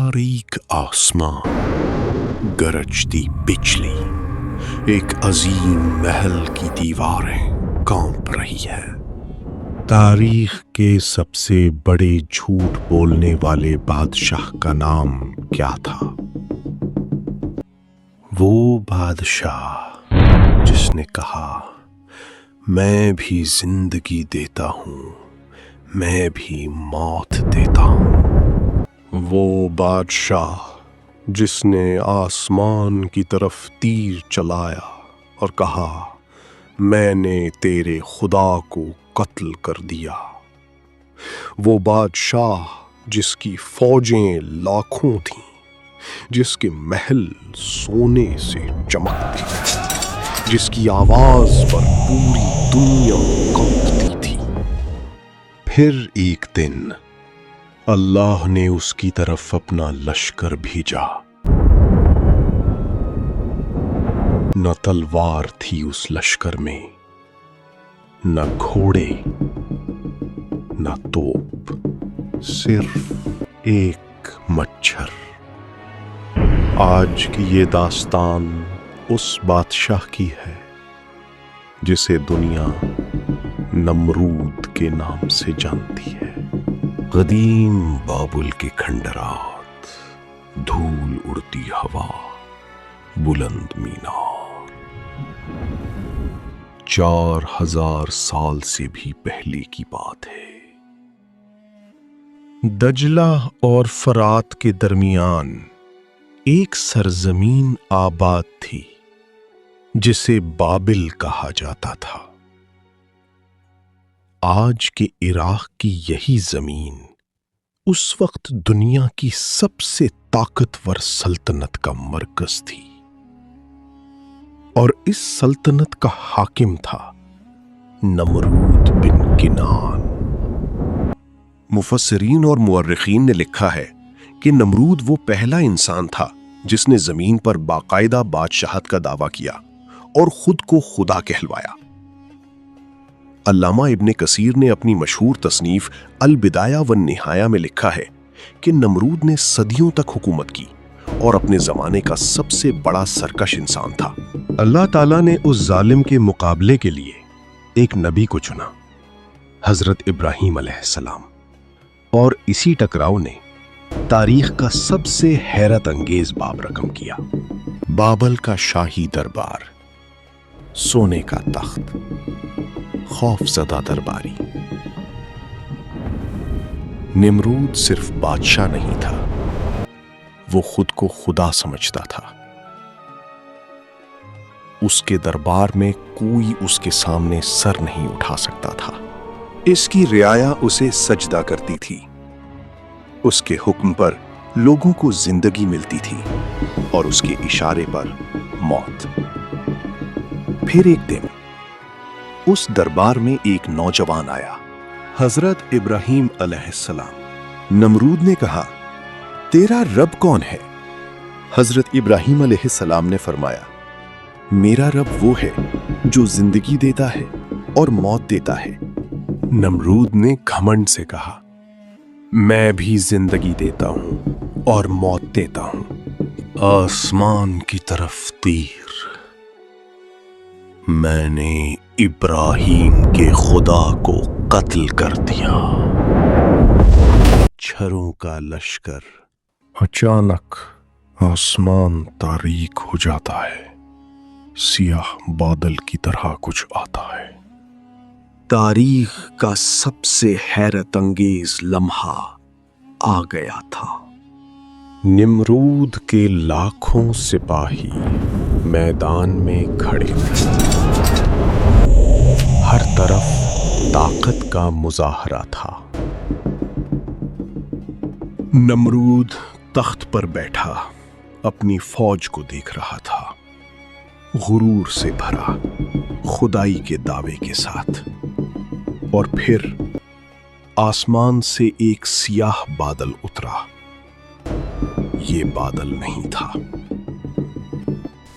تاریک آسمان، گرجتی بجلی، ایک عظیم محل کی دیواریں کانپ رہی ہے۔ تاریخ کے سب سے بڑے جھوٹ بولنے والے بادشاہ کا نام کیا تھا؟ وہ بادشاہ جس نے کہا، میں بھی زندگی دیتا ہوں، میں بھی موت دیتا ہوں۔ وہ بادشاہ جس نے آسمان کی طرف تیر چلایا اور کہا، میں نے تیرے خدا کو قتل کر دیا۔ وہ بادشاہ جس کی فوجیں لاکھوں تھیں، جس کے محل سونے سے چمکتے تھے، جس کی آواز پر پوری دنیا کانپتی تھی۔ پھر ایک دن اللہ نے اس کی طرف اپنا لشکر بھیجا۔ نہ تلوار تھی اس لشکر میں، نہ گھوڑے، نہ توپ، صرف ایک مچھر۔ آج کی یہ داستان اس بادشاہ کی ہے جسے دنیا نمرود کے نام سے جانتی ہے۔ قدیم بابل کے کھنڈرات، دھول اڑتی ہوا، بلند مینار، 4000 سال سے بھی پہلے کی بات ہے۔ دجلہ اور فرات کے درمیان ایک سرزمین آباد تھی جسے بابل کہا جاتا تھا۔ آج کے عراق کی یہی زمین اس وقت دنیا کی سب سے طاقتور سلطنت کا مرکز تھی، اور اس سلطنت کا حاکم تھا نمرود بن کنعان۔ مفسرین اور مورخین نے لکھا ہے کہ نمرود وہ پہلا انسان تھا جس نے زمین پر باقاعدہ بادشاہت کا دعویٰ کیا اور خود کو خدا کہلوایا۔ علامہ ابن کثیر نے اپنی مشہور تصنیف البدایہ والنہایہ میں لکھا ہے کہ نمرود نے صدیوں تک حکومت کی اور اپنے زمانے کا سب سے بڑا سرکش انسان تھا۔ اللہ تعالیٰ نے اس ظالم کے مقابلے کے لیے ایک نبی کو چنا، حضرت ابراہیم علیہ السلام، اور اسی ٹکراؤ نے تاریخ کا سب سے حیرت انگیز باب رقم کیا۔ بابل کا شاہی دربار، سونے کا تخت، خوف زدہ درباری۔ نمرود صرف بادشاہ نہیں تھا، وہ خود کو خدا سمجھتا تھا۔ اس کے دربار میں کوئی اس کے سامنے سر نہیں اٹھا سکتا تھا۔ اس کی رعایا اسے سجدہ کرتی تھی، اس کے حکم پر لوگوں کو زندگی ملتی تھی اور اس کے اشارے پر موت۔ پھر ایک دن اس دربار میں ایک نوجوان آیا، حضرت ابراہیم علیہ السلام۔ نمرود نے کہا، تیرا رب کون ہے؟ حضرت ابراہیم علیہ السلام نے فرمایا، میرا رب وہ ہے جو زندگی دیتا ہے اور موت دیتا ہے۔ نمرود نے گھمنڈ سے کہا، میں بھی زندگی دیتا ہوں اور موت دیتا ہوں۔ آسمان کی طرف تیر، میں نے ابراہیم کے خدا کو قتل کر دیا۔ چھروں کا لشکر۔ اچانک آسمان تاریک ہو جاتا ہے، سیاہ بادل کی طرح کچھ آتا ہے۔ تاریخ کا سب سے حیرت انگیز لمحہ آ گیا تھا۔ نمرود کے لاکھوں سپاہی میدان میں کھڑے تھے، ہر طرف طاقت کا مظاہرہ تھا۔ نمرود تخت پر بیٹھا اپنی فوج کو دیکھ رہا تھا، غرور سے بھرا، خدائی کے دعوے کے ساتھ۔ اور پھر آسمان سے ایک سیاہ بادل اترا۔ یہ بادل نہیں تھا،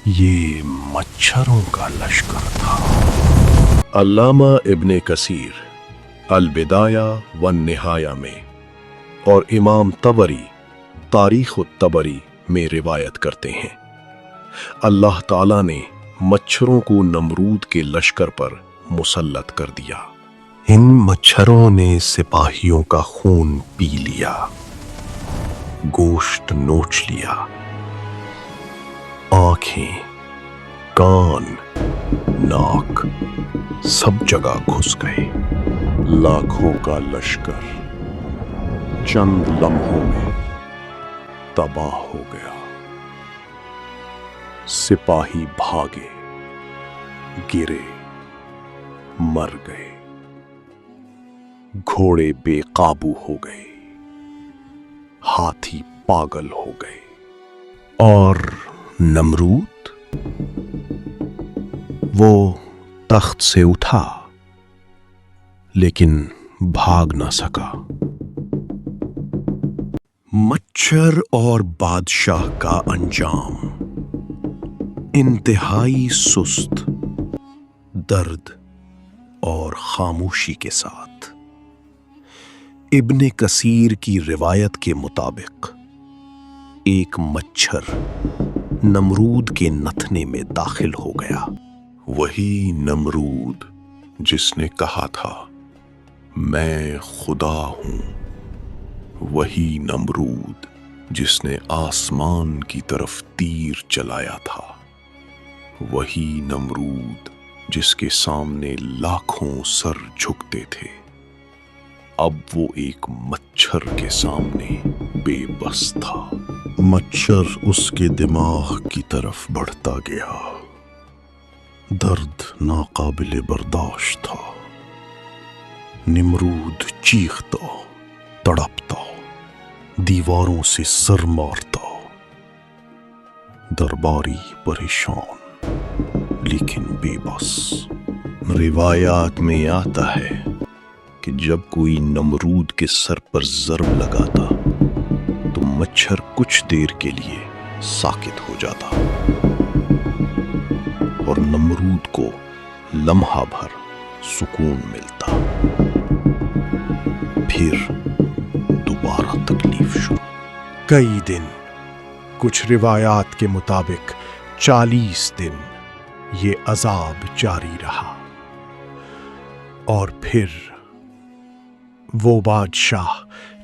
یہ مچھروں کا لشکر تھا۔ علامہ ابن کثیر البدایہ والنہایہ میں اور امام طبری تاریخ الطبری میں روایت کرتے ہیں اللہ تعالیٰ نے مچھروں کو نمرود کے لشکر پر مسلط کر دیا۔ ان مچھروں نے سپاہیوں کا خون پی لیا، گوشت نوچ لیا، آنکھیں، کان، ناک سب جگہ گھس گئے۔ لاکھوں کا لشکر چند لمحوں میں تباہ ہو گیا۔ سپاہی بھاگے، گرے، مر گئے، گھوڑے بے قابو ہو گئے، ہاتھی پاگل ہو گئے، اور نمرود وہ تخت سے اٹھا لیکن بھاگ نہ سکا۔ مچھر اور بادشاہ کا انجام انتہائی سست، درد اور خاموشی کے ساتھ۔ ابن کثیر کی روایت کے مطابق ایک مچھر نمرود کے نتھنے میں داخل ہو گیا۔ وہی نمرود جس نے کہا تھا میں خدا ہوں، وہی نمرود جس نے آسمان کی طرف تیر چلایا تھا، وہی نمرود جس کے سامنے لاکھوں سر جھکتے تھے، اب وہ ایک مچھر کے سامنے بے بس تھا۔ مچھر اس کے دماغ کی طرف بڑھتا گیا۔ درد ناقابل برداشت تھا۔ نمرود چیختا، تڑپتا، دیواروں سے سر مارتا۔ درباری پریشان لیکن بے بس۔ روایات میں آتا ہے کہ جب کوئی نمرود کے سر پر ضرب لگاتا تو مچھر کچھ دیر کے لیے ساکت ہو جاتا اور نمرود کو لمحہ بھر سکون ملتا، پھر دوبارہ تکلیف شروع۔ کئی دن، کچھ روایات کے مطابق 40 دن یہ عذاب جاری رہا، اور پھر وہ بادشاہ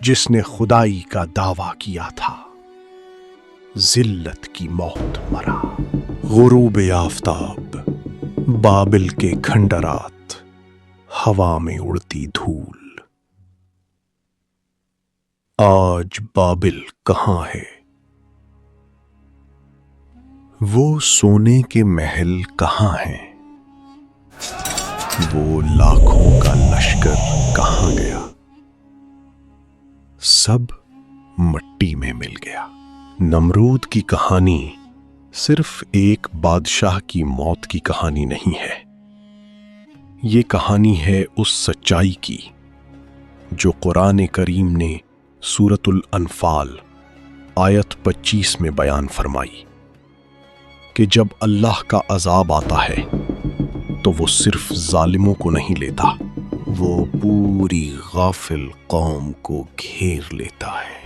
جس نے خدائی کا دعویٰ کیا تھا ذلت کی موت مرا۔ غروب آفتاب، بابل کے کھنڈرات، ہوا میں اڑتی دھول۔ آج بابل کہاں ہے؟ وہ سونے کے محل کہاں ہیں؟ وہ لاکھوں کا لشکر کہاں گیا؟ سب مٹی میں مل گیا۔ نمرود کی کہانی صرف ایک بادشاہ کی موت کی کہانی نہیں ہے، یہ کہانی ہے اس سچائی کی جو قرآن کریم نے سورۃ الانفال آیت 25 میں بیان فرمائی کہ جب اللہ کا عذاب آتا ہے تو وہ صرف ظالموں کو نہیں لیتا، وہ پوری غافل قوم کو گھیر لیتا ہے۔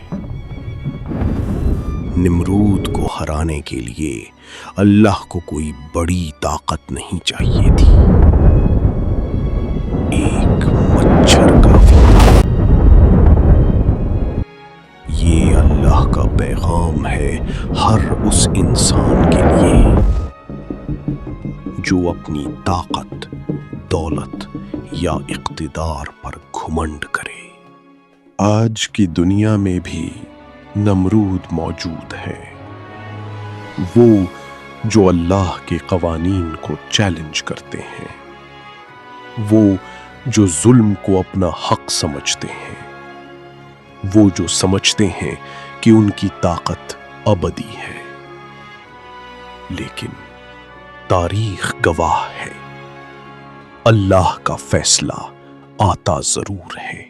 نمرود کو ہرانے کے لیے اللہ کو کوئی بڑی طاقت نہیں چاہیے تھی، ایک مچھر کافی تھا۔ یہ اللہ کا پیغام ہے ہر اس انسان کے لیے جو اپنی طاقت، دولت یا اقتدار پر گھمنڈ کرے۔ آج کی دنیا میں بھی نمرود موجود ہے، وہ جو اللہ کے قوانین کو چیلنج کرتے ہیں، وہ جو ظلم کو اپنا حق سمجھتے ہیں، وہ جو سمجھتے ہیں کہ ان کی طاقت ابدی ہے۔ لیکن تاریخ گواہ ہے، اللہ کا فیصلہ آتا ضرور ہے۔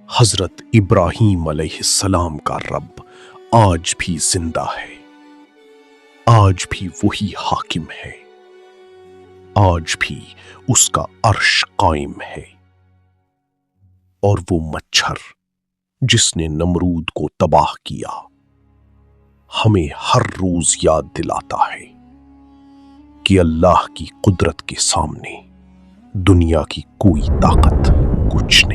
حضرت ابراہیم علیہ السلام کا رب آج بھی زندہ ہے، آج بھی وہی حاکم ہے، آج بھی اس کا عرش قائم ہے، اور وہ مچھر جس نے نمرود کو تباہ کیا، ہمیں ہر روز یاد دلاتا ہے کہ اللہ کی قدرت کے سامنے دنیا کی کوئی طاقت کچھ نہیں۔